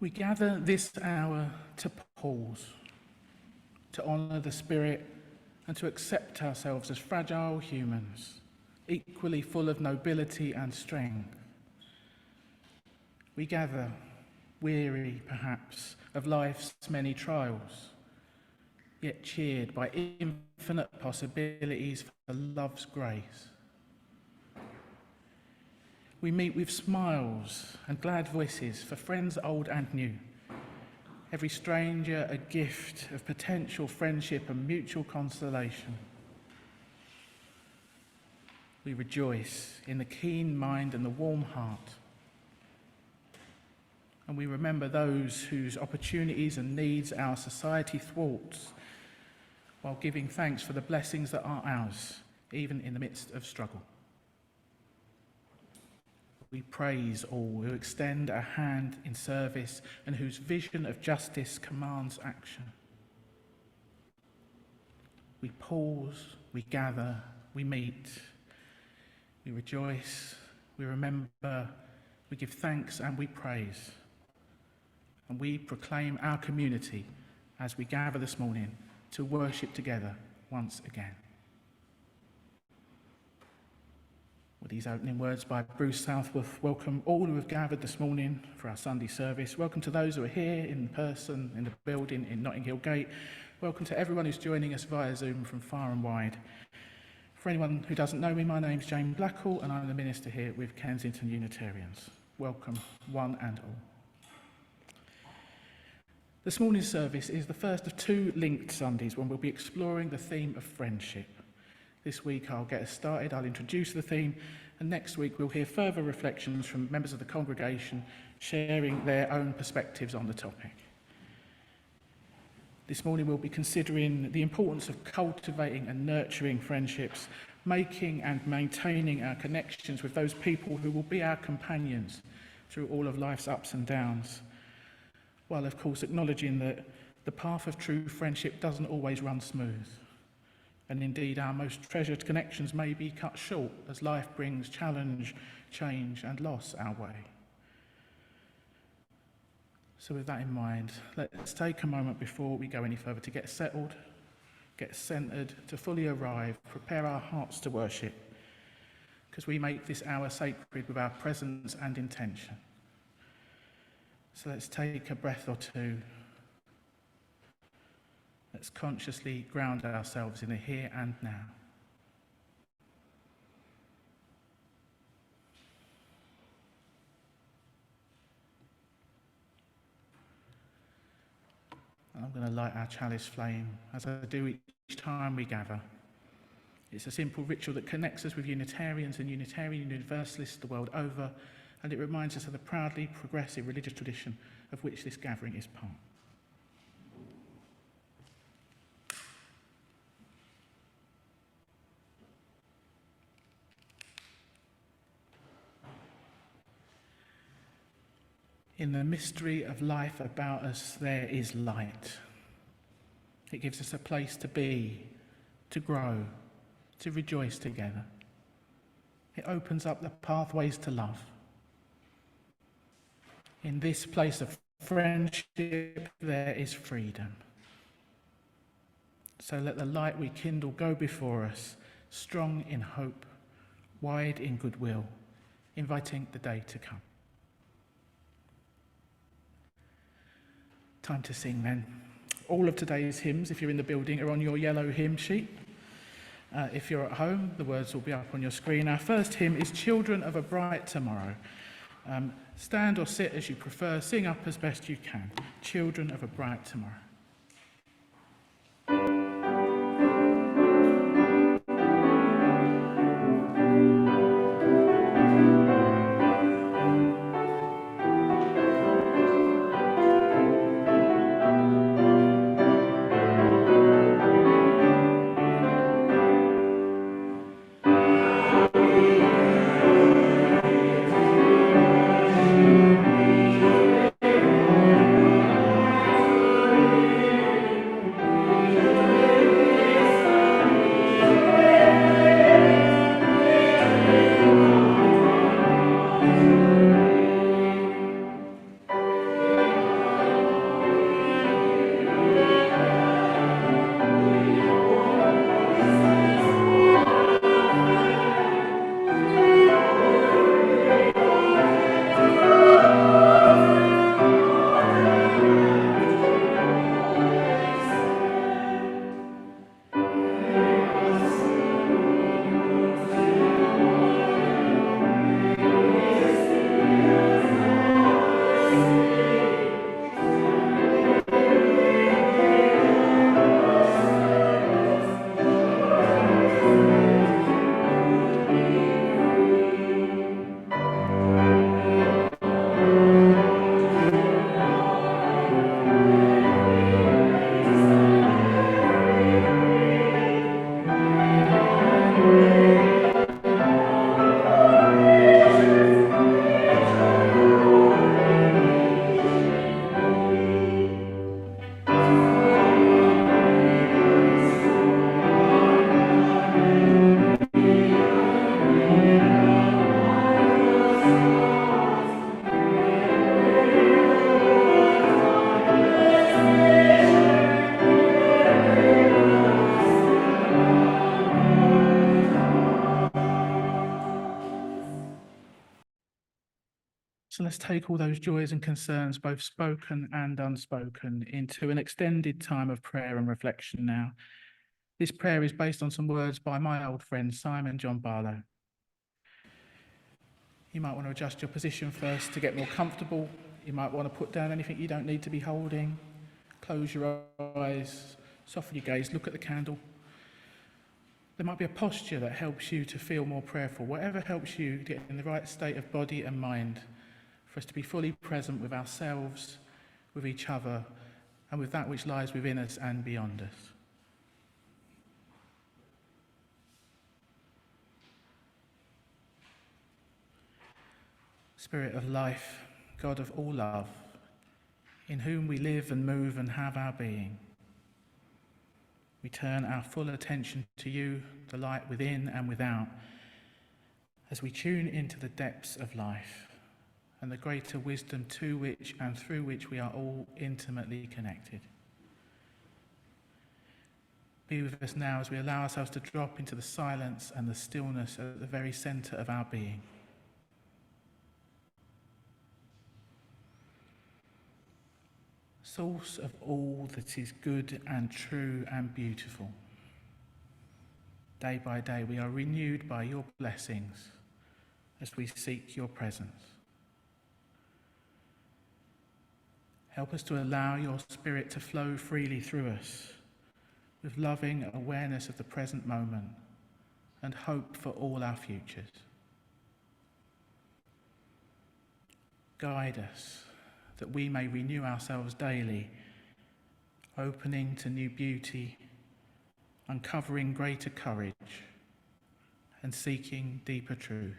We gather this hour to pause, to honour the Spirit and to accept ourselves as fragile humans, equally full of nobility and strength. We gather, weary perhaps of life's many trials, yet cheered by infinite possibilities for love's grace. We meet with smiles and glad voices for friends old and new, every stranger a gift of potential friendship and mutual consolation. We rejoice in the keen mind and the warm heart, and we remember those whose opportunities and needs our society thwarts, while giving thanks for the blessings that are ours, even in the midst of struggle. We praise all who extend a hand in service and whose vision of justice commands action. We pause, we gather, we meet, we rejoice, we remember, we give thanks and we praise. And we proclaim our community as we gather this morning to worship together once again. With these opening words by Bruce Southworth, welcome all who have gathered this morning for our Sunday service. Welcome to those who are here in person in the building in Notting Hill Gate. Welcome to everyone who's joining us via Zoom from far and wide. For anyone who doesn't know me, my name's James Blackall and I'm the minister here with Kensington Unitarians. Welcome, one and all. This morning's service is the first of two linked Sundays when we'll be exploring the theme of friendship. This week I'll get us started, I'll introduce the theme, and next week we'll hear further reflections from members of the congregation sharing their own perspectives on the topic. This morning we'll be considering the importance of cultivating and nurturing friendships, making and maintaining our connections with those people who will be our companions through all of life's ups and downs, while of course acknowledging that the path of true friendship doesn't always run smooth. And indeed, our most treasured connections may be cut short as life brings challenge, change, and loss our way. So with that in mind, let's take a moment before we go any further to get settled, get centred, to fully arrive, prepare our hearts to worship, because we make this hour sacred with our presence and intention. So let's take a breath or two. Let's consciously ground ourselves in the here and now. And I'm going to light our chalice flame as I do each time we gather. It's a simple ritual that connects us with Unitarians and Unitarian Universalists the world over, and it reminds us of the proudly progressive religious tradition of which this gathering is part. In the mystery of life about us, there is light. It gives us a place to be, to grow, to rejoice together. It opens up the pathways to love. In this place of friendship, there is freedom. So let the light we kindle go before us, strong in hope, wide in goodwill, inviting the day to come. Time to sing then. All of today's hymns, if you're in the building, are on your yellow hymn sheet. If you're at home, the words will be up on your screen. Our first hymn is Children of a Bright Tomorrow. Stand or sit as you prefer, sing up as best you can. Children of a Bright Tomorrow. So let's take all those joys and concerns, both spoken and unspoken, into an extended time of prayer and reflection now. This prayer is based on some words by my old friend Simon John Barlow. You might want to adjust your position first to get more comfortable. You might want to put down anything you don't need to be holding. Close your eyes, soften your gaze, look at the candle. There might be a posture that helps you to feel more prayerful. Whatever helps you get in the right state of body and mind for us to be fully present with ourselves, with each other, and with that which lies within us and beyond us. Spirit of life, God of all love, in whom we live and move and have our being, we turn our full attention to you, the light within and without, as we tune into the depths of life and the greater wisdom to which and through which we are all intimately connected. Be with us now as we allow ourselves to drop into the silence and the stillness at the very centre of our being. Source of all that is good and true and beautiful. Day by day we are renewed by your blessings as we seek your presence. Help us to allow your Spirit to flow freely through us with loving awareness of the present moment and hope for all our futures. Guide us that we may renew ourselves daily, opening to new beauty, uncovering greater courage, and seeking deeper truth.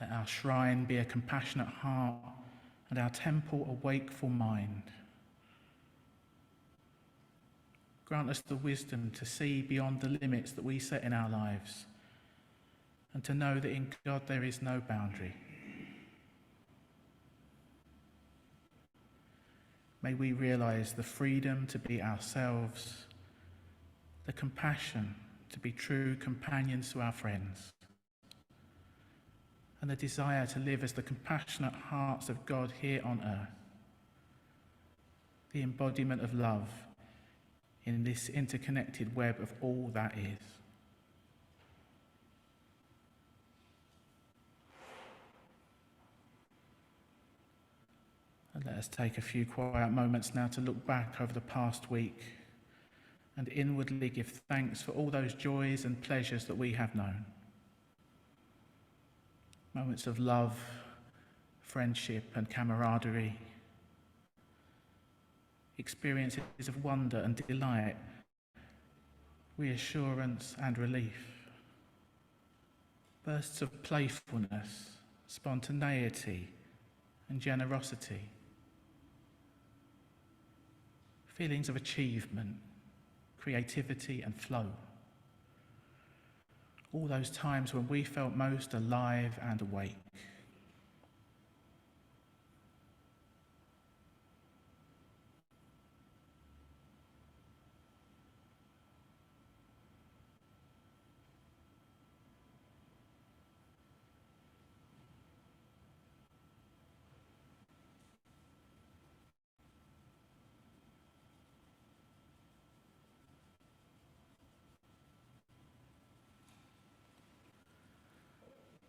Let our shrine be a compassionate heart and our temple a wakeful mind. Grant us the wisdom to see beyond the limits that we set in our lives and to know that in God there is no boundary. May we realize the freedom to be ourselves, the compassion to be true companions to our friends, and the desire to live as the compassionate hearts of God here on earth, the embodiment of love in this interconnected web of all that is. And let us take a few quiet moments now to look back over the past week and inwardly give thanks for all those joys and pleasures that we have known. Moments of love, friendship and camaraderie. Experiences of wonder and delight, reassurance and relief. Bursts of playfulness, spontaneity and generosity. Feelings of achievement, creativity and flow. All those times when we felt most alive and awake.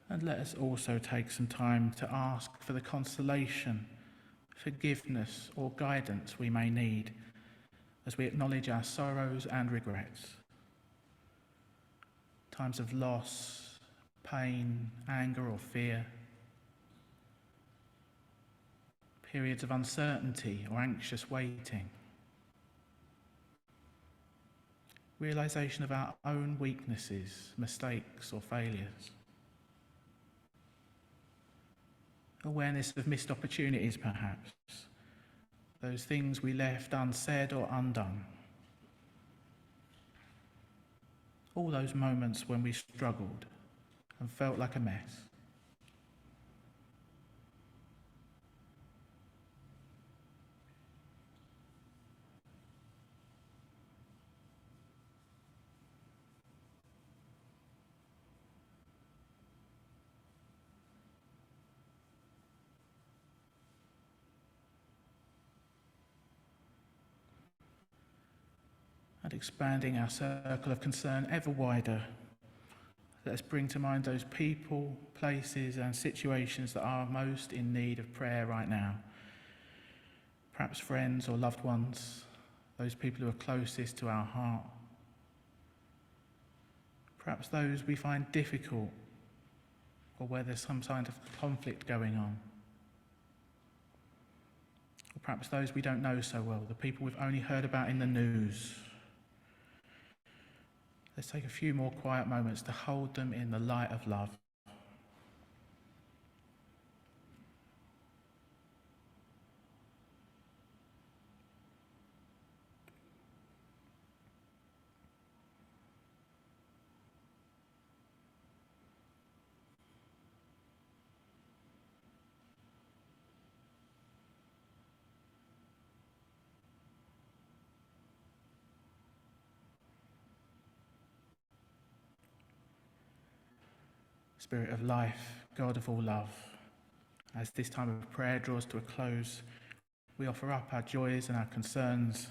And let us also take some time to ask for the consolation, forgiveness or guidance we may need as we acknowledge our sorrows and regrets. Times of loss, pain, anger or fear. Periods of uncertainty or anxious waiting. Realization of our own weaknesses, mistakes or failures. Awareness of missed opportunities, perhaps. Those things we left unsaid or undone. All those moments when we struggled and felt like a mess. and expanding our circle of concern ever wider. Let us bring to mind those people, places and situations that are most in need of prayer right now. Perhaps friends or loved ones, those people who are closest to our heart. Perhaps those we find difficult or where there's some kind of conflict going on. Or perhaps those we don't know so well, the people we've only heard about in the news. Let's take a few more quiet moments to hold them in the light of love. Spirit of life, God of all love, as this time of prayer draws to a close, we offer up our joys and our concerns,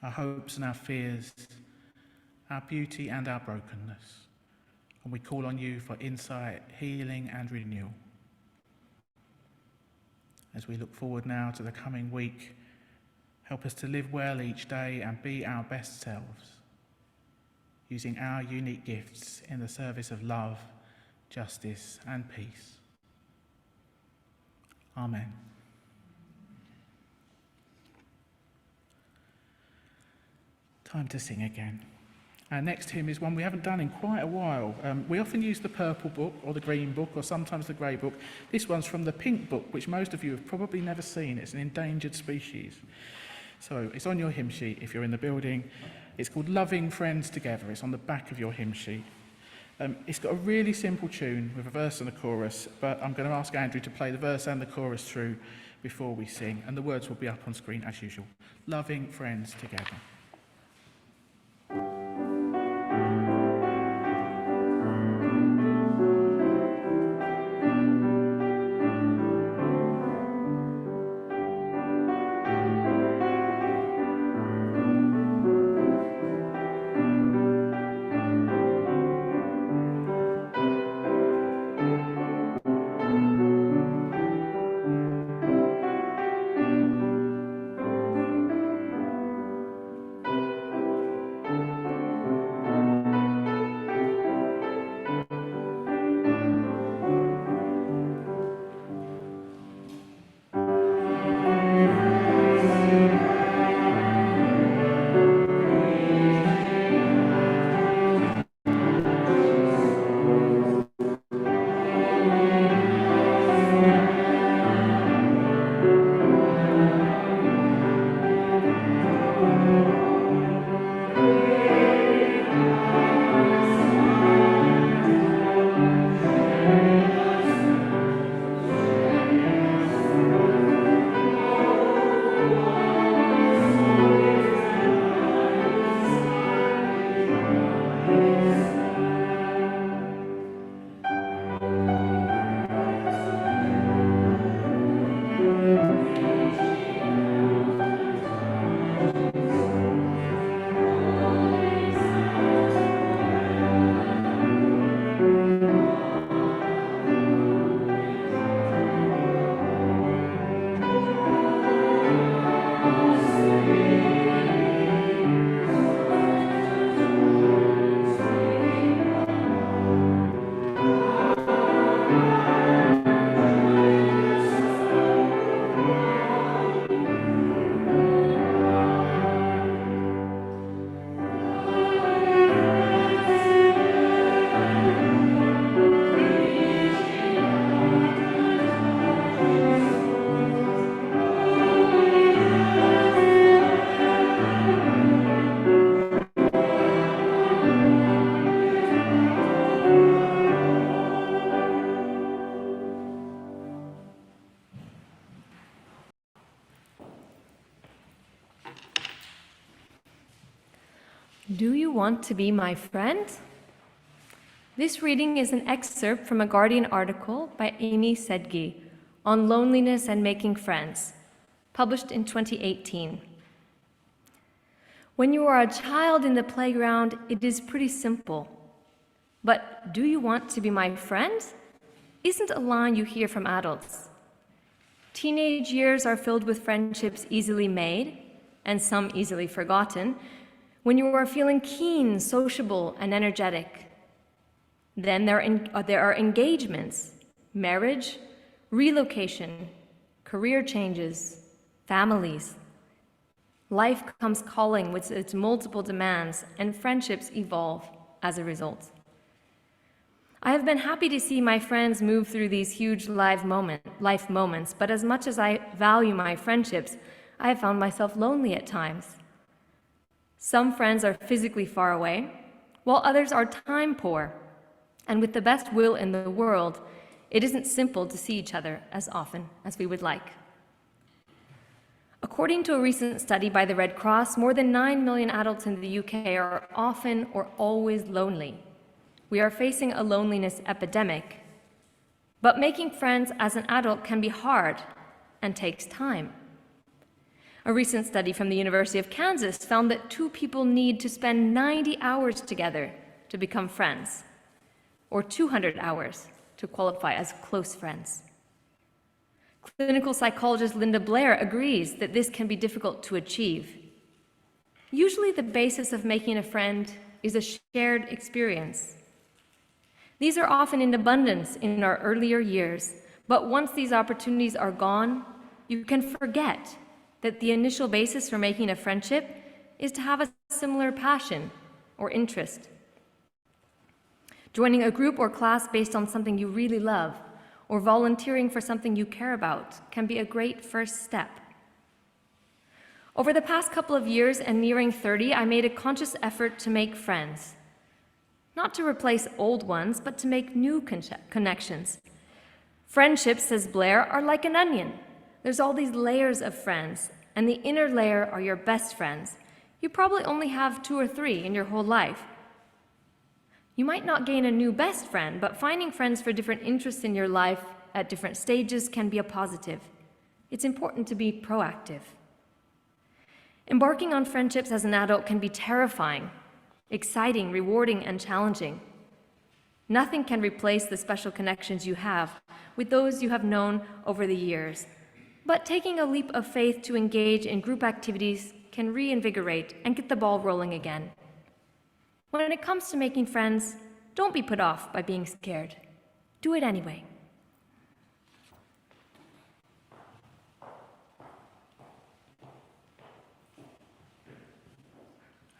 our hopes and our fears, our beauty and our brokenness, and we call on you for insight, healing and renewal. As we look forward now to the coming week, help us to live well each day and be our best selves, using our unique gifts in the service of love, justice and peace. Amen. Time to sing again. Our next hymn is one we haven't done in quite a while. We often use the purple book or the green book or sometimes the grey book. This one's from the pink book, which most of you have probably never seen. It's an endangered species. So it's on your hymn sheet if you're in the building. It's called Loving Friends Together. It's on the back of your hymn sheet. It's got a really simple tune with a verse and a chorus, but I'm going to ask Andrew to play the verse and the chorus through before we sing, and the words will be up on screen as usual. Loving Friends Together. Do you want to be my friend? This reading is an excerpt from a Guardian article by Amy Sedgey on loneliness and making friends, published in 2018. When you are a child in the playground, it is pretty simple. But do you want to be my friend? Isn't a line you hear from adults. Teenage years are filled with friendships easily made, and some easily forgotten, when you are feeling keen, sociable, and energetic. Then there are engagements, marriage, relocation, career changes, families. Life comes calling with its multiple demands, and friendships evolve as a result. I have been happy to see my friends move through these huge life moments, but as much as I value my friendships, I have found myself lonely at times. Some friends are physically far away, while others are time poor, and with the best will in the world, it isn't simple to see each other as often as we would like. According to a recent study by the Red Cross, more than 9 million adults in the UK are often or always lonely. We are facing a loneliness epidemic. But making friends as an adult can be hard and takes time. A recent study from the University of Kansas found that 2 people need to spend 90 hours together to become friends, or 200 hours to qualify as close friends. Clinical psychologist Linda Blair agrees that this can be difficult to achieve. Usually the basis of making a friend is a shared experience. These are often in abundance in our earlier years, but once these opportunities are gone, you can forget that the initial basis for making a friendship is to have a similar passion or interest. Joining a group or class based on something you really love, or volunteering for something you care about can be a great first step. Over the past couple of years and nearing 30, I made a conscious effort to make friends. Not to replace old ones, but to make new connections. Friendships, says Blair, are like an onion. There's all these layers of friends, and the inner layer are your best friends. You probably only have 2 or 3 in your whole life. You might not gain a new best friend, but finding friends for different interests in your life at different stages can be a positive. It's important to be proactive. Embarking on friendships as an adult can be terrifying, exciting, rewarding, and challenging. Nothing can replace the special connections you have with those you have known over the years. But taking a leap of faith to engage in group activities can reinvigorate and get the ball rolling again. When it comes to making friends, don't be put off by being scared. Do it anyway.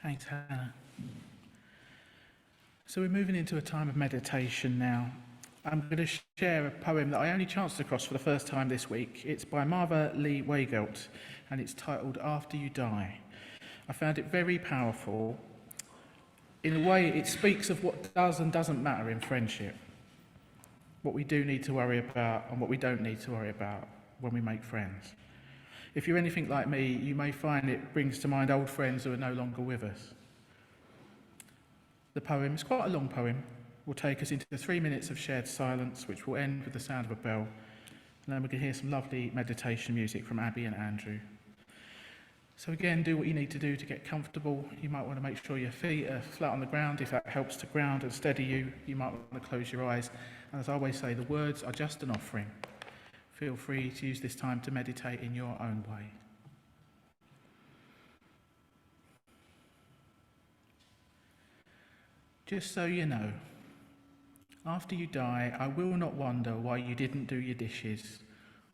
Thanks, Hannah. So we're moving into a time of meditation now. I'm going to share a poem that I only chanced across for the first time this week. It's by Martha Lee Weigelt, and it's titled After You Die. I found it very powerful. In a way, it speaks of what does and doesn't matter in friendship, what we do need to worry about and what we don't need to worry about when we make friends. If you're anything like me, you may find it brings to mind old friends who are no longer with us. The poem is quite a long poem. Will take us into 3 minutes of shared silence, which will end with the sound of a bell. And then we can hear some lovely meditation music from Abby and Andrew. So again, do what you need to do to get comfortable. You might want to make sure your feet are flat on the ground. If that helps to ground and steady you, you might want to close your eyes. And as I always say, the words are just an offering. Feel free to use this time to meditate in your own way. Just so you know, after you die, I will not wonder why you didn't do your dishes,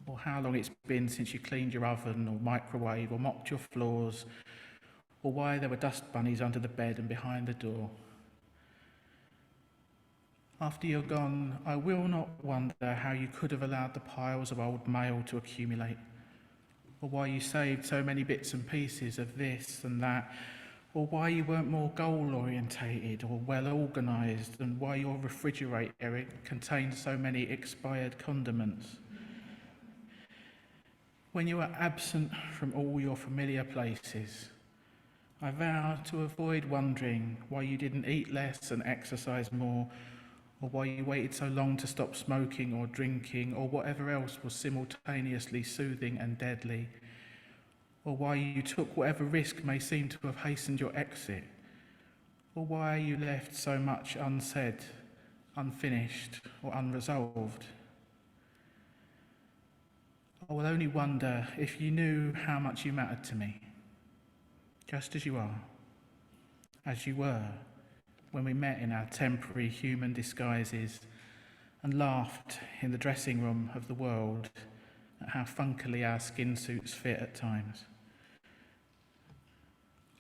or how long it's been since you cleaned your oven or microwave or mopped your floors, or why there were dust bunnies under the bed and behind the door. After you're gone, I will not wonder how you could have allowed the piles of old mail to accumulate, or why you saved so many bits and pieces of this and that, or why you weren't more goal-orientated or well-organised, and why your refrigerator contained so many expired condiments. When you are absent from all your familiar places, I vow to avoid wondering why you didn't eat less and exercise more, or why you waited so long to stop smoking or drinking, or whatever else was simultaneously soothing and deadly, or why you took whatever risk may seem to have hastened your exit, or why you left so much unsaid, unfinished, or unresolved. I will only wonder if you knew how much you mattered to me, just as you are, as you were, when we met in our temporary human disguises and laughed in the dressing room of the world at how funkily our skin suits fit at times.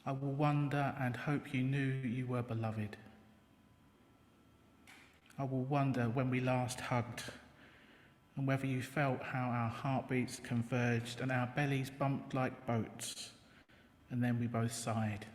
I will wonder and hope you knew you were beloved. I will wonder when we last hugged and whether you felt how our heartbeats converged and our bellies bumped like boats, and then we both sighed.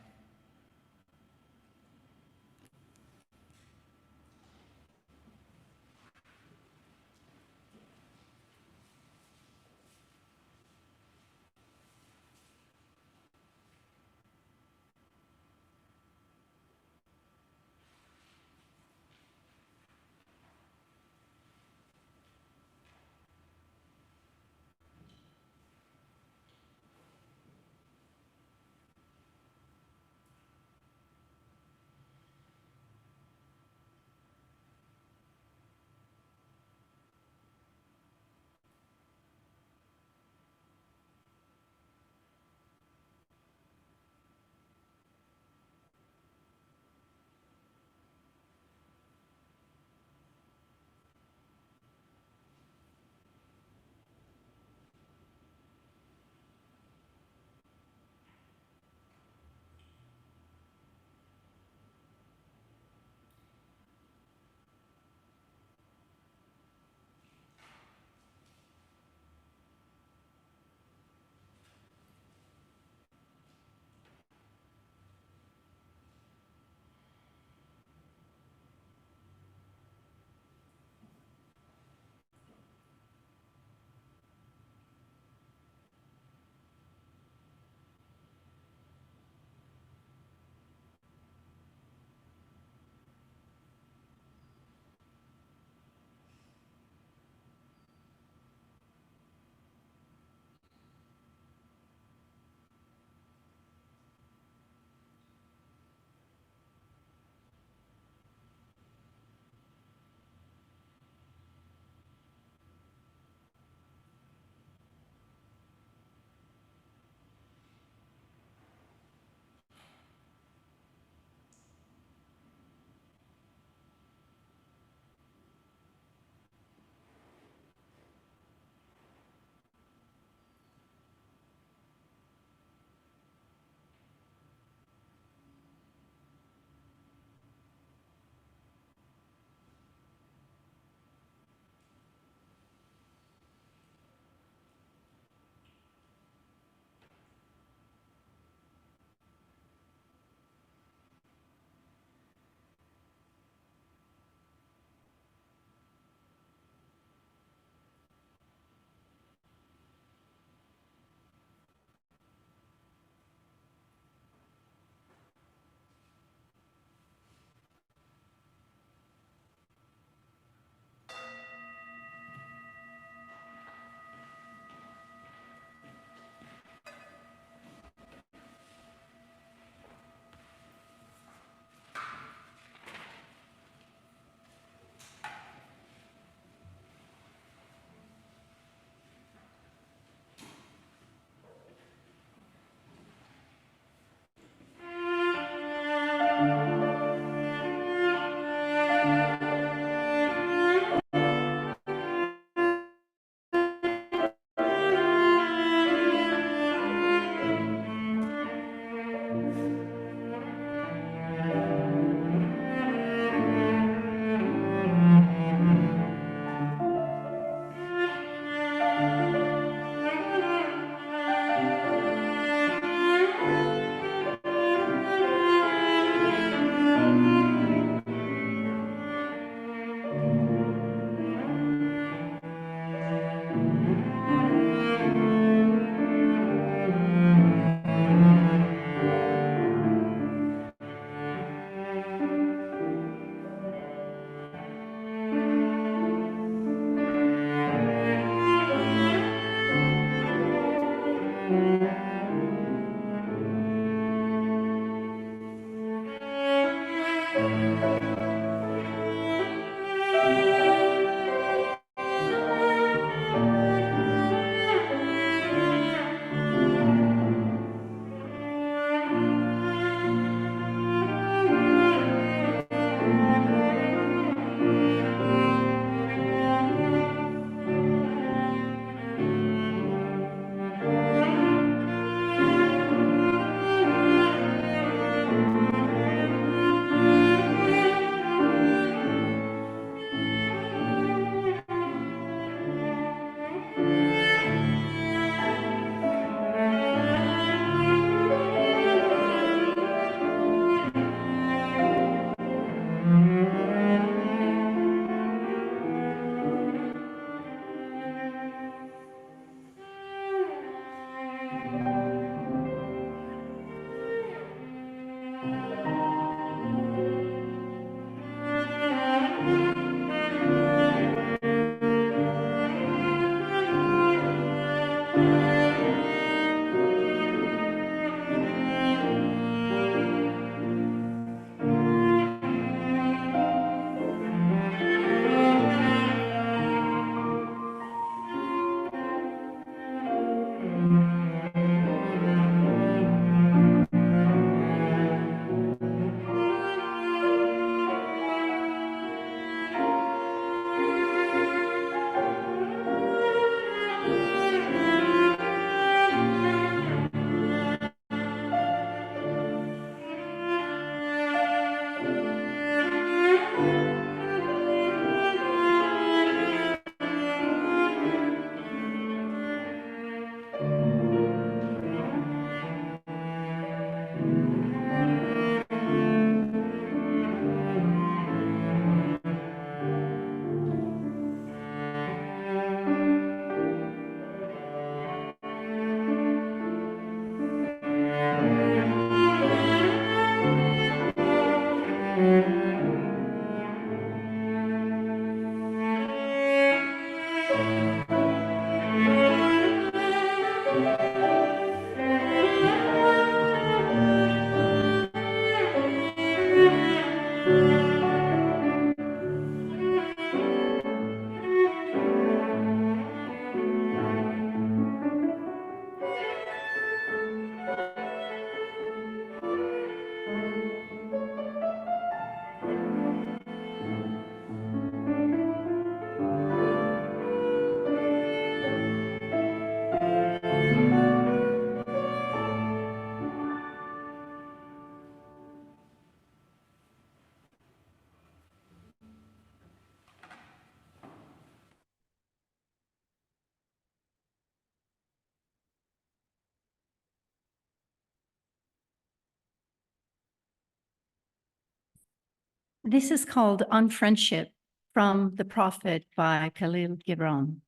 This is called On Friendship from the Prophet by Khalil Gibran.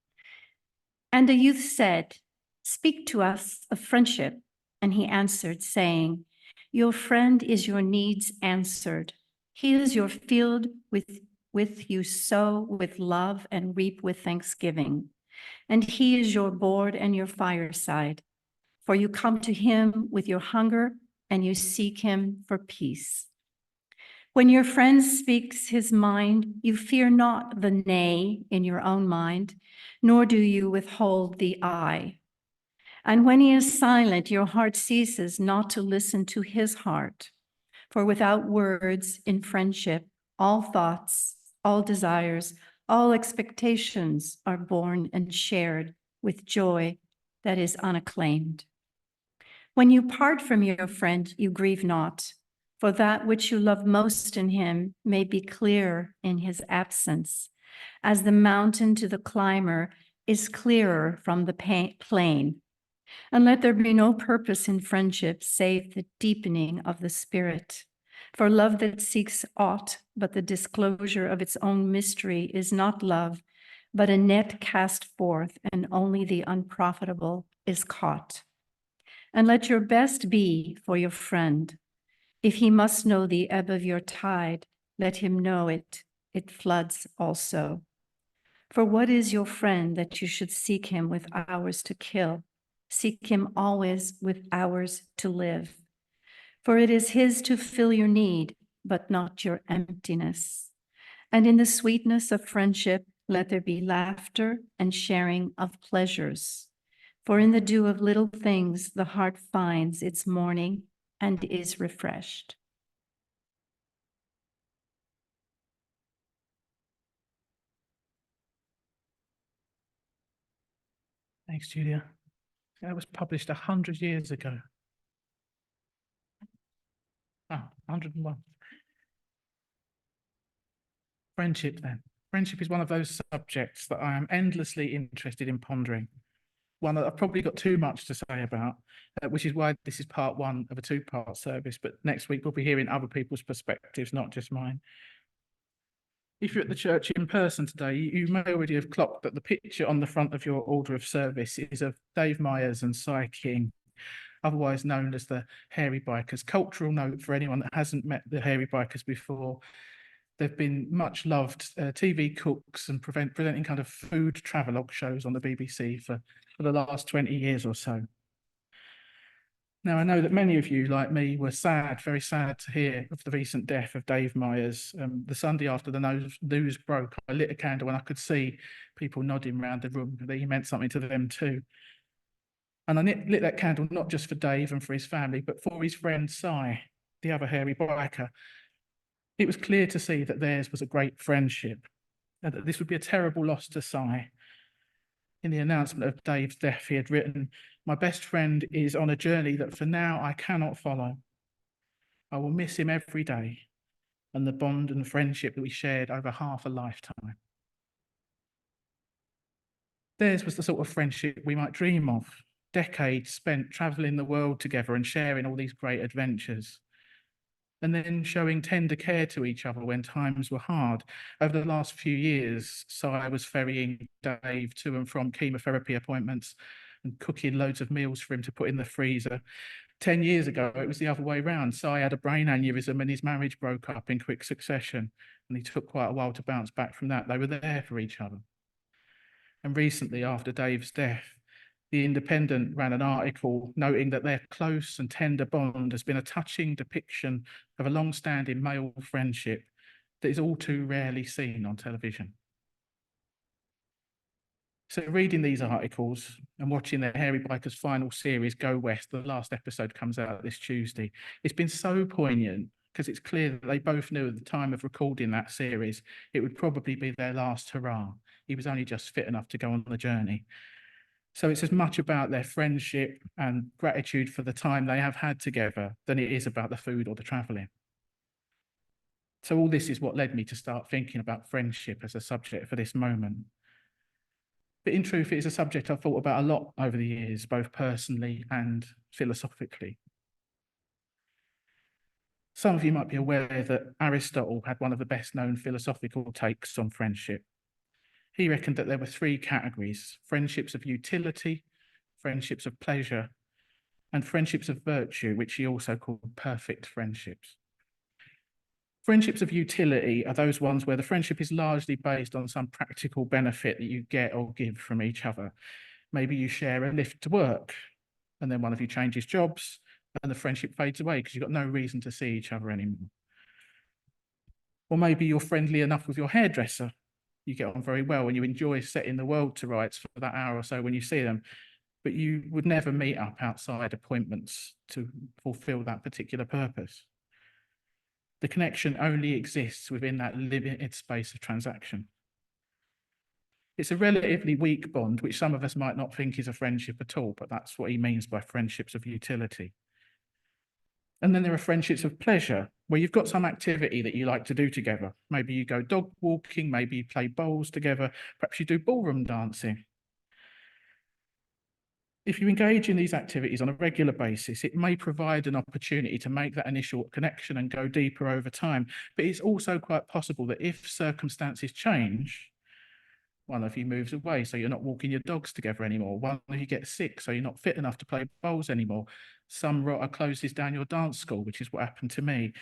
And the youth said, "Speak to us of friendship." And he answered, saying, "Your friend is your needs answered. He is your field with you sow with love and reap with thanksgiving. And he is your board and your fireside. For you come to him with your hunger and you seek him for peace. When your friend speaks his mind, you fear not the nay in your own mind, nor do you withhold the I. And when he is silent, your heart ceases not to listen to his heart. For without words in friendship, all thoughts, all desires, all expectations are born and shared with joy that is unacclaimed. When you part from your friend, you grieve not, for that which you love most in him may be clear in his absence, as the mountain to the climber is clearer from the plain. And let there be no purpose in friendship save the deepening of the spirit. For love that seeks aught but the disclosure of its own mystery is not love, but a net cast forth, and only the unprofitable is caught. And let your best be for your friend. If he must know the ebb of your tide, let him know it. It floods also. For what is your friend that you should seek him with hours to kill? Seek him always with hours to live. For it is his to fill your need, but not your emptiness. And in the sweetness of friendship, let there be laughter and sharing of pleasures. For in the dew of little things, the heart finds its morning and is refreshed. Thanks, Julia. That was published 100 years ago. Oh, 101. Friendship, then. Friendship is one of those subjects that I am endlessly interested in pondering. One that I've probably got too much to say about, which is why this is part one of a two-part service. But next week, we'll be hearing other people's perspectives, not just mine. If you're at the church in person today, you may already have clocked that the picture on the front of your order of service is of Dave Myers and Cy King, otherwise known as the Hairy Bikers. Cultural note for anyone that hasn't met the Hairy Bikers before: they've been much loved TV cooks and presenting kind of food travelogue shows on the BBC for the last 20 years or so. Now, I know that many of you, like me, were sad, very sad to hear of the recent death of Dave Myers. The Sunday after the news broke, I lit a candle and I could see people nodding around the room that he meant something to them too. And I lit that candle not just for Dave and for his family, but for his friend Cy, the other hairy biker. It was clear to see that theirs was a great friendship, and that this would be a terrible loss to Cy. In the announcement of Dave's death, he had written, "My best friend is on a journey that for now I cannot follow. I will miss him every day and the bond and friendship that we shared over half a lifetime." Theirs was the sort of friendship we might dream of, decades spent traveling the world together and sharing all these great adventures, and then showing tender care to each other when times were hard. Over the last few years, I was ferrying Dave to and from chemotherapy appointments and cooking loads of meals for him to put in the freezer. 10 years ago, it was the other way around. I had a brain aneurysm and his marriage broke up in quick succession, and he took quite a while to bounce back from that. They were there for each other. And recently, after Dave's death, The Independent ran an article noting that their close and tender bond has been a touching depiction of a long-standing male friendship that is all too rarely seen on television. So reading these articles and watching the Hairy Bikers final series, Go West, the last episode comes out this Tuesday, it's been so poignant because it's clear that they both knew at the time of recording that series, it would probably be their last hurrah. He was only just fit enough to go on the journey. So it's as much about their friendship and gratitude for the time they have had together than it is about the food or the traveling. So all this is what led me to start thinking about friendship as a subject for this moment. But in truth, it is a subject I've thought about a lot over the years, both personally and philosophically. Some of you might be aware that Aristotle had one of the best known philosophical takes on friendship. He reckoned that there were three categories: friendships of utility, friendships of pleasure, and friendships of virtue, which he also called perfect friendships. Friendships of utility are those ones where the friendship is largely based on some practical benefit that you get or give from each other. Maybe you share a lift to work, and then one of you changes jobs, and the friendship fades away because you've got no reason to see each other anymore. Or maybe you're friendly enough with your hairdresser. You get on very well and you enjoy setting the world to rights for that hour or so when you see them, but you would never meet up outside appointments to fulfill that particular purpose. The connection only exists within that limited space of transaction. It's a relatively weak bond, which some of us might not think is a friendship at all, but that's what he means by friendships of utility. And then there are friendships of pleasure, where you've got some activity that you like to do together. Maybe you go dog walking, maybe you play bowls together, perhaps you do ballroom dancing. If you engage in these activities on a regular basis, it may provide an opportunity to make that initial connection and go deeper over time. But it's also quite possible that if circumstances change, one of you moves away, so you're not walking your dogs together anymore. One of you gets sick, so you're not fit enough to play bowls anymore. Some rotter closes down your dance school, which is what happened to me.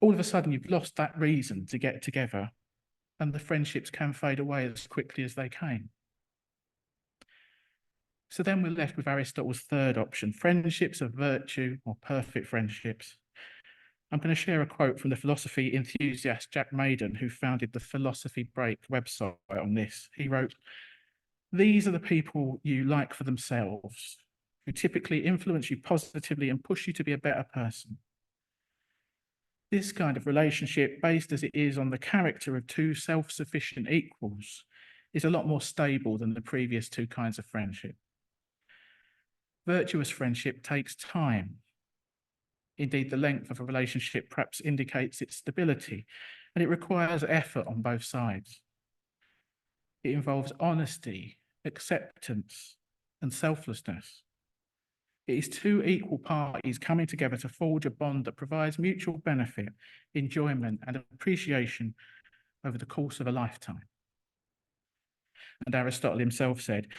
All of a sudden, you've lost that reason to get together, and the friendships can fade away as quickly as they came. So then we're left with Aristotle's third option, friendships of virtue or perfect friendships. I'm going to share a quote from the philosophy enthusiast Jack Maiden, who founded the Philosophy Break website on this. He wrote, "These are the people you like for themselves, who typically influence you positively and push you to be a better person. This kind of relationship, based as it is on the character of two self-sufficient equals, is a lot more stable than the previous two kinds of friendship. Virtuous friendship takes time. Indeed, the length of a relationship perhaps indicates its stability, and it requires effort on both sides. It involves honesty, acceptance, and selflessness. It is two equal parties coming together to forge a bond that provides mutual benefit, enjoyment, and appreciation over the course of a lifetime." And Aristotle himself said,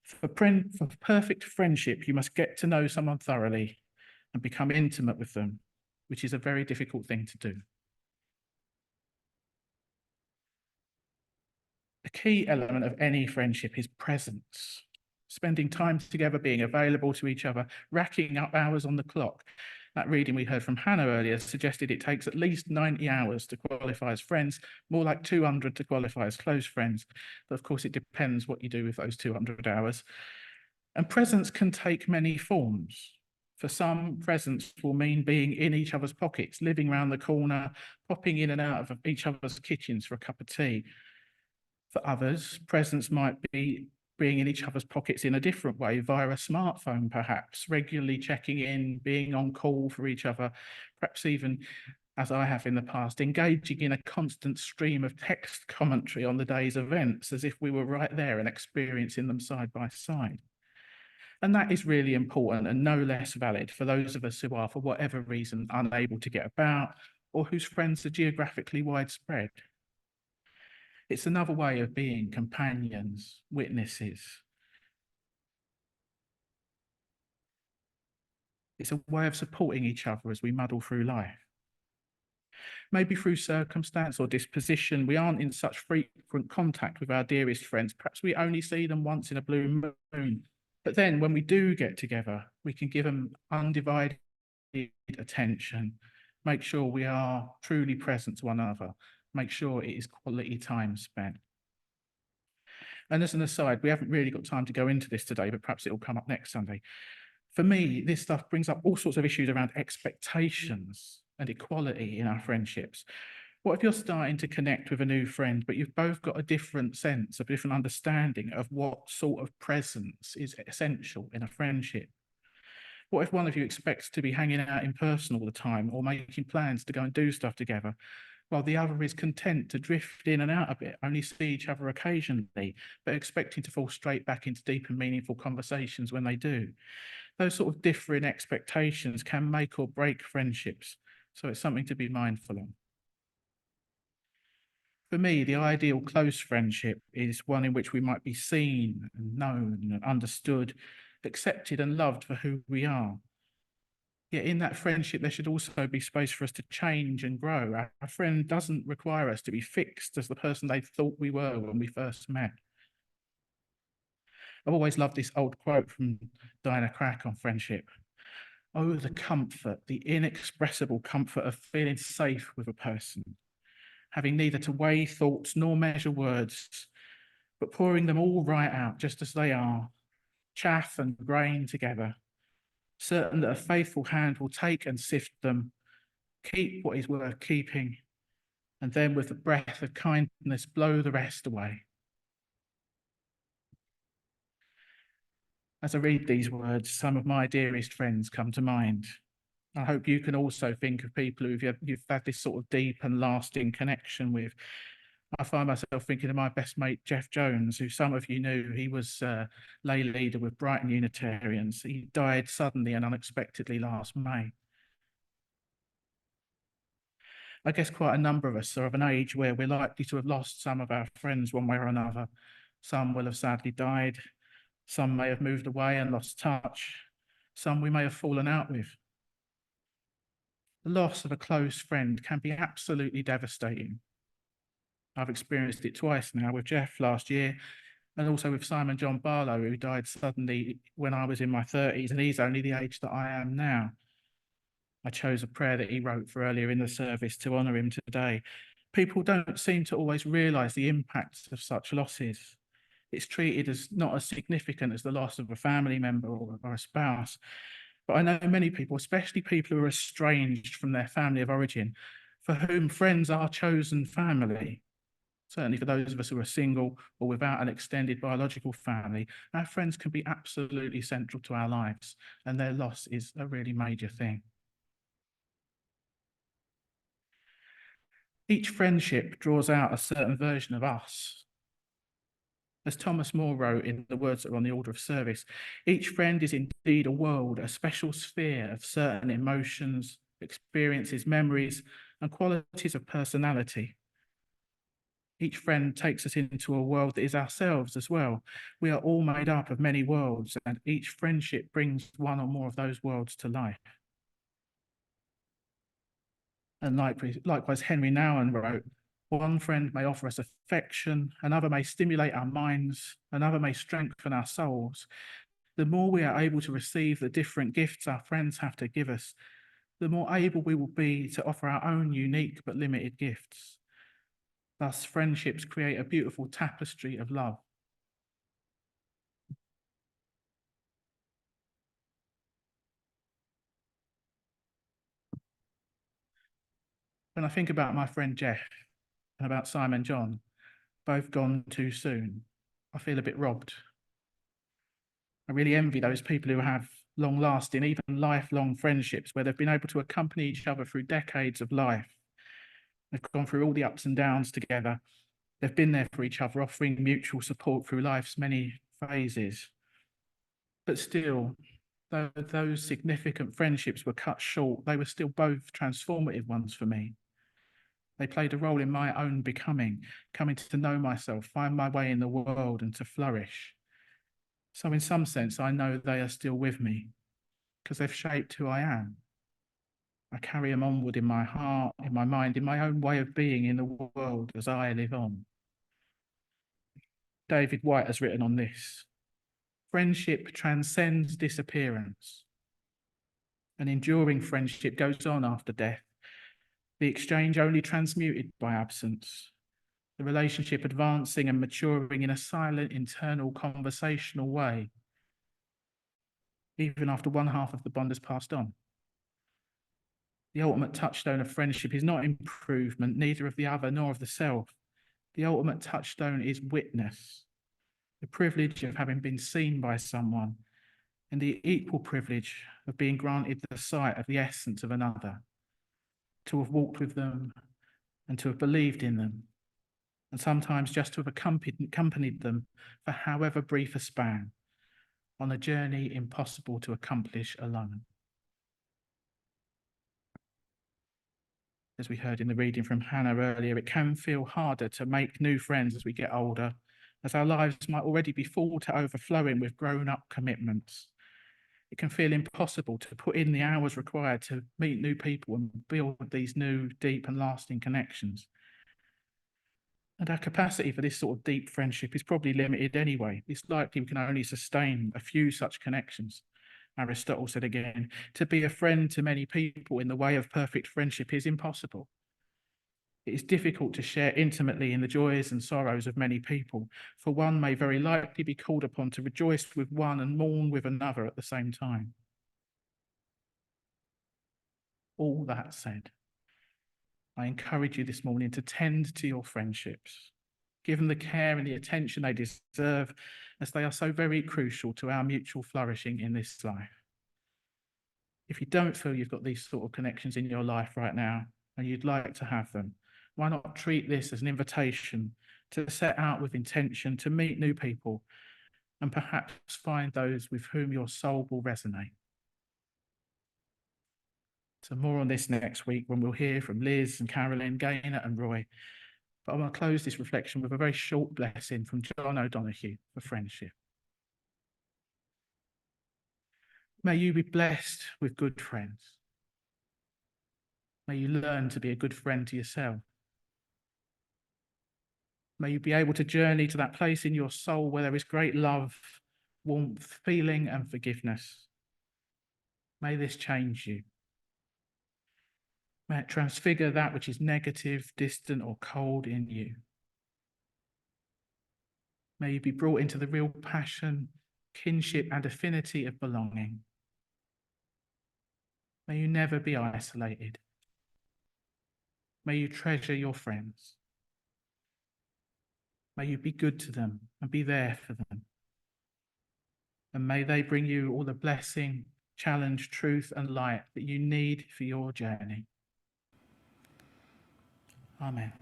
for perfect friendship, you must get to know someone thoroughly and become intimate with them, which is a very difficult thing to do. A key element of any friendship is presence. Spending time together, being available to each other, racking up hours on the clock. That reading we heard from Hannah earlier suggested it takes at least 90 hours to qualify as friends, more like 200 to qualify as close friends. But of course, it depends what you do with those 200 hours. And presence can take many forms. For some, presence will mean being in each other's pockets, living around the corner, popping in and out of each other's kitchens for a cup of tea. For others, presence might be being in each other's pockets in a different way, via a smartphone perhaps, regularly checking in, being on call for each other, perhaps even, as I have in the past, engaging in a constant stream of text commentary on the day's events, as if we were right there and experiencing them side by side. And that is really important and no less valid for those of us who are, for whatever reason, unable to get about or whose friends are geographically widespread. It's another way of being companions, witnesses. It's a way of supporting each other as we muddle through life. Maybe through circumstance or disposition, we aren't in such frequent contact with our dearest friends. Perhaps we only see them once in a blue moon. But then when we do get together, we can give them undivided attention, make sure we are truly present to one another, make sure it is quality time spent. And as an aside, we haven't really got time to go into this today, but perhaps it will come up next Sunday. For me, this stuff brings up all sorts of issues around expectations and equality in our friendships. What if you're starting to connect with a new friend, but you've both got a different sense, a different understanding of what sort of presence is essential in a friendship? What if one of you expects to be hanging out in person all the time or making plans to go and do stuff together, while the other is content to drift in and out a bit, only see each other occasionally, but expecting to fall straight back into deep and meaningful conversations when they do? Those sort of differing expectations can make or break friendships, so it's something to be mindful of. For me, the ideal close friendship is one in which we might be seen and known and understood, accepted and loved for who we are. Yet in that friendship, there should also be space for us to change and grow. Our friend doesn't require us to be fixed as the person they thought we were when we first met. I've always loved this old quote from Diana Crack on friendship. Oh, the comfort, the inexpressible comfort of feeling safe with a person, having neither to weigh thoughts nor measure words, but pouring them all right out just as they are, chaff and grain together, certain that a faithful hand will take and sift them, keep what is worth keeping, and then with the breath of kindness blow the rest away. As I read these words, some of my dearest friends come to mind. I hope you can also think of people who you've had this sort of deep and lasting connection with. I find myself thinking of my best mate, Jeff Jones, who some of you knew. He was lay leader with Brighton Unitarians. He died suddenly and unexpectedly last May. I guess quite a number of us are of an age where we're likely to have lost some of our friends one way or another. Some will have sadly died. Some may have moved away and lost touch. Some we may have fallen out with. The loss of a close friend can be absolutely devastating. I've experienced it twice now with Jeff last year, and also with Simon John Barlow, who died suddenly when I was in my 30s, and he's only the age that I am now. I chose a prayer that he wrote for earlier in the service to honour him today. People don't seem to always realise the impact of such losses. It's treated as not as significant as the loss of a family member or a spouse. But I know many people, especially people who are estranged from their family of origin, for whom friends are chosen family. Certainly for those of us who are single or without an extended biological family, our friends can be absolutely central to our lives, and their loss is a really major thing. Each friendship draws out a certain version of us. As Thomas More wrote in the words that are on the order of service, each friend is indeed a world, a special sphere of certain emotions, experiences, memories, and qualities of personality. Each friend takes us into a world that is ourselves as well. We are all made up of many worlds, and each friendship brings one or more of those worlds to life. And likewise, Henry Nouwen wrote, one friend may offer us affection, another may stimulate our minds, another may strengthen our souls. The more we are able to receive the different gifts our friends have to give us, the more able we will be to offer our own unique but limited gifts. Thus, friendships create a beautiful tapestry of love. When I think about my friend Jeff and about Simon John, both gone too soon, I feel a bit robbed. I really envy those people who have long-lasting, even lifelong friendships where they've been able to accompany each other through decades of life. They've gone through all the ups and downs together. They've been there for each other, offering mutual support through life's many phases. But still, though those significant friendships were cut short, they were still both transformative ones for me. They played a role in my own becoming, coming to know myself, find my way in the world, and to flourish. So in some sense, I know they are still with me because they've shaped who I am. I carry them onward in my heart, in my mind, in my own way of being in the world as I live on. David White has written on this: friendship transcends disappearance. An enduring friendship goes on after death, the exchange only transmuted by absence, the relationship advancing and maturing in a silent, internal, conversational way, even after one half of the bond has passed on. The ultimate touchstone of friendship is not improvement, neither of the other nor of the self. The ultimate touchstone is witness, the privilege of having been seen by someone, and the equal privilege of being granted the sight of the essence of another, to have walked with them and to have believed in them, and sometimes just to have accompanied them for however brief a span. on a journey impossible to accomplish alone. As we heard in the reading from Hannah earlier, it can feel harder to make new friends as we get older, as our lives might already be full to overflowing with grown-up commitments. It can feel impossible to put in the hours required to meet new people and build these new, deep and lasting connections. And our capacity for this sort of deep friendship is probably limited anyway. It's likely we can only sustain a few such connections. Aristotle said again, to be a friend to many people in the way of perfect friendship is impossible. It is difficult to share intimately in the joys and sorrows of many people, for one may very likely be called upon to rejoice with one and mourn with another at the same time. All that said, I encourage you this morning to tend to your friendships. Give them the care and the attention they deserve, as they are so very crucial to our mutual flourishing in this life. If you don't feel you've got these sort of connections in your life right now, and you'd like to have them, why not treat this as an invitation to set out with intention to meet new people and perhaps find those with whom your soul will resonate. So more on this next week when we'll hear from Liz and Carolyn, Gaynor and Roy. But I want to close this reflection with a very short blessing from John O'Donoghue for friendship. May you be blessed with good friends. May you learn to be a good friend to yourself. May you be able to journey to that place in your soul where there is great love, warmth, feeling and forgiveness. May this change you. May it transfigure that which is negative, distant or cold in you. May you be brought into the real passion, kinship and affinity of belonging. May you never be isolated. May you treasure your friends. May you be good to them and be there for them. And may they bring you all the blessing, challenge, truth and light that you need for your journey. Amen.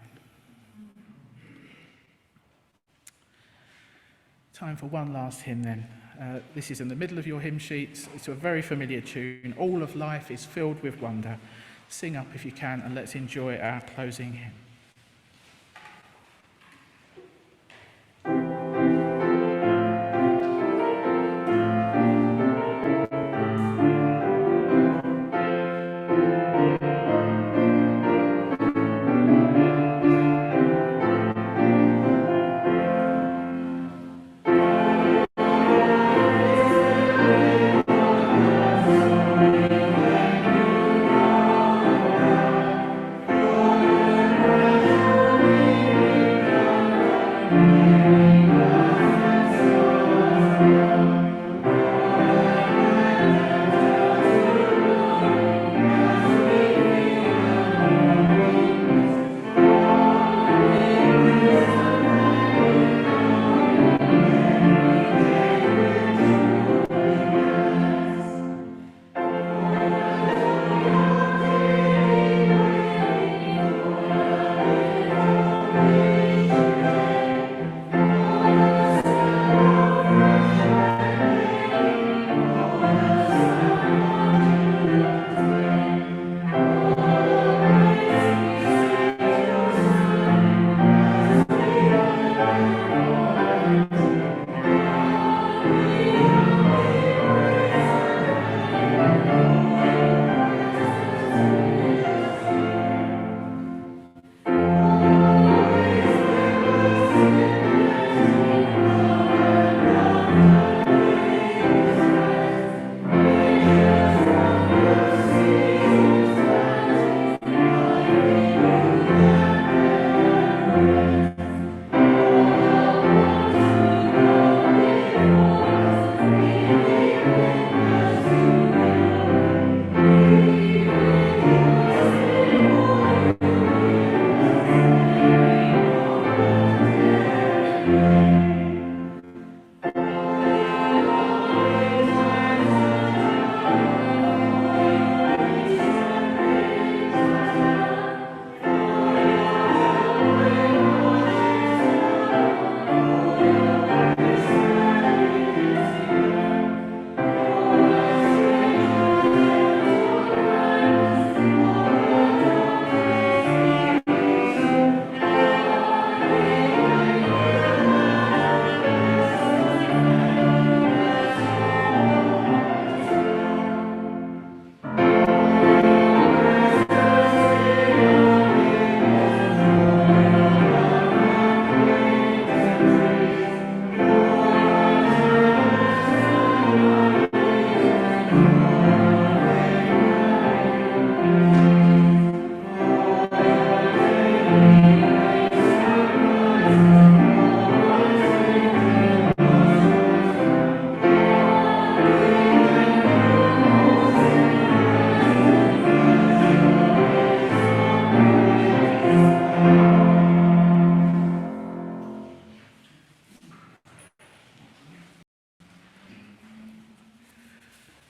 Time for one last hymn then. This is in the middle of your hymn sheets. It's a very familiar tune. All of life is filled with wonder. Sing up if you can and let's enjoy our closing hymn.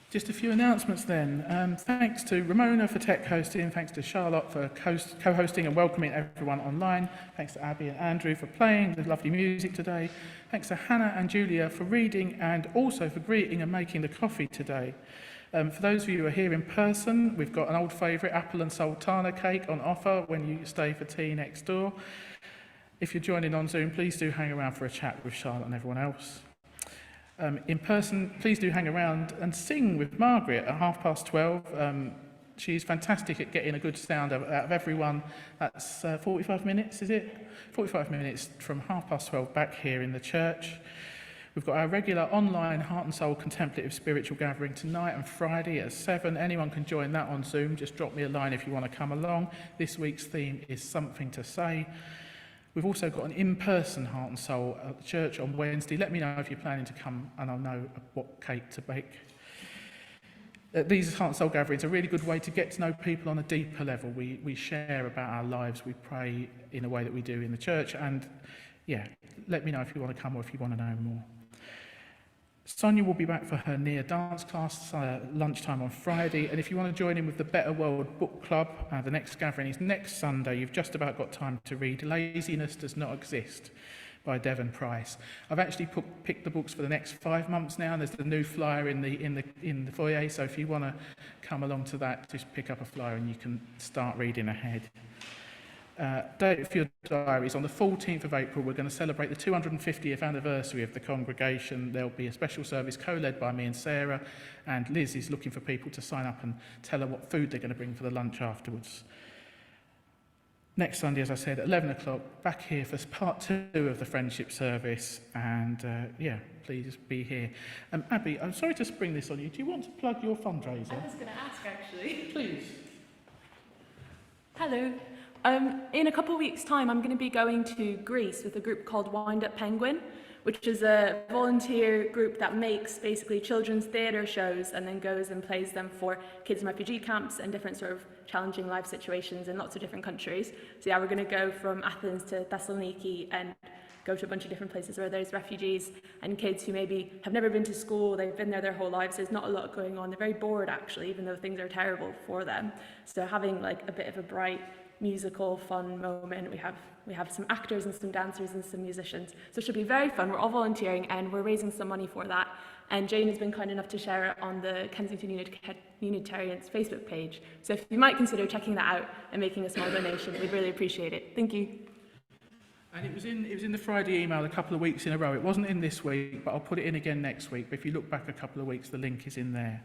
Just a few announcements then. Thanks to Ramona for tech hosting, thanks to Charlotte for co-hosting and welcoming everyone online, thanks to Abby and Andrew for playing the lovely music today, thanks to Hannah and Julia for reading and also for greeting and making the coffee today. For those of you who are here in person, we've got an old favourite apple and sultana cake on offer when you stay for tea next door. If you're joining on Zoom, please do hang around for a chat with Charlotte and everyone else. In person, please do hang around and sing with Margaret at 12:30. She's fantastic at getting a good sound out of everyone. That's 45 minutes, is it? 45 minutes from 12:30 back here in the church. We've got our regular online Heart and Soul Contemplative Spiritual Gathering tonight and Friday at 7. Anyone can join that on Zoom. Just drop me a line if you want to come along. This week's theme is Something to Say. We've also got an in-person Heart and Soul at the church on Wednesday. Let me know if you're planning to come and I'll know what cake to bake. These Heart and Soul gatherings are a really good way to get to know people on a deeper level. We share about our lives, we pray in a way that we do in the church, and yeah, let me know if you want to come or if you want to know more. Sonia will be back for her near dance class lunchtime on Friday, and if you want to join in with the Better World Book Club, the next gathering is next Sunday. You've just about got time to read Laziness Does Not Exist by Devon Price. I've actually picked the books for the next 5 months now, and there's the new flyer in the foyer, so if you want to come along to that, just pick up a flyer and you can start reading ahead. Date for your diaries. On the 14th of April, we're going to celebrate the 250th anniversary of the congregation. There'll be a special service co-led by me and Sarah, and Liz is looking for people to sign up and tell her what food they're going to bring for the lunch afterwards. Next Sunday, as I said, at 11 o'clock, back here for part 2 of the friendship service, and please be here. Abby, I'm sorry to spring this on you. Do you want to plug your fundraiser? I was going to ask, actually. Please. Hello. In a couple of weeks' time, I'm going to be going to Greece with a group called Wind Up Penguin, which is a volunteer group that makes basically children's theatre shows and then goes and plays them for kids in refugee camps and different sort of challenging life situations in lots of different countries. So yeah, we're going to go from Athens to Thessaloniki and go to a bunch of different places where there's refugees and kids who maybe have never been to school, they've been there their whole lives, there's not a lot going on, they're very bored actually, even though things are terrible for them. So having like a bit of a bright, musical, fun moment. We have some actors and some dancers and some musicians. So it should be very fun. We're all volunteering and we're raising some money for that. And Jane has been kind enough to share it on the Kensington Unitarians Facebook page. So if you might consider checking that out and making a small donation, we'd really appreciate it. Thank you. And it was in the Friday email a couple of weeks in a row. It wasn't in this week, but I'll put it in again next week. But if you look back a couple of weeks, the link is in there.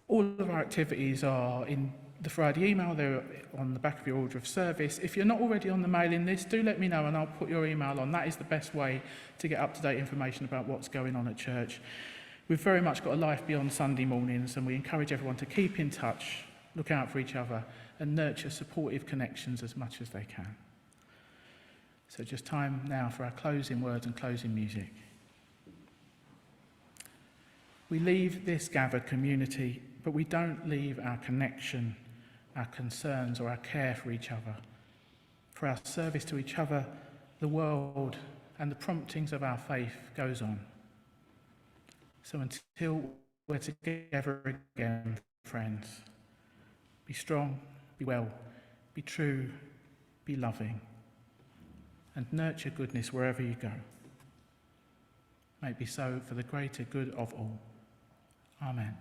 All of our activities are in the Friday email. They're on the back of your order of service. If you're not already on the mailing list, do let me know and I'll put your email on. That is the best way to get up-to-date information about what's going on at church. We've very much got a life beyond Sunday mornings, and we encourage everyone to keep in touch, look out for each other, and nurture supportive connections as much as they can. So just time now for our closing words and closing music. We leave this gathered community, but we don't leave our connection, our concerns, or our care for each other. For our service to each other, the world, and the promptings of our faith goes on. So until we're together again, friends, be strong, be well, be true, be loving, and nurture goodness wherever you go. May it be so for the greater good of all. Amen.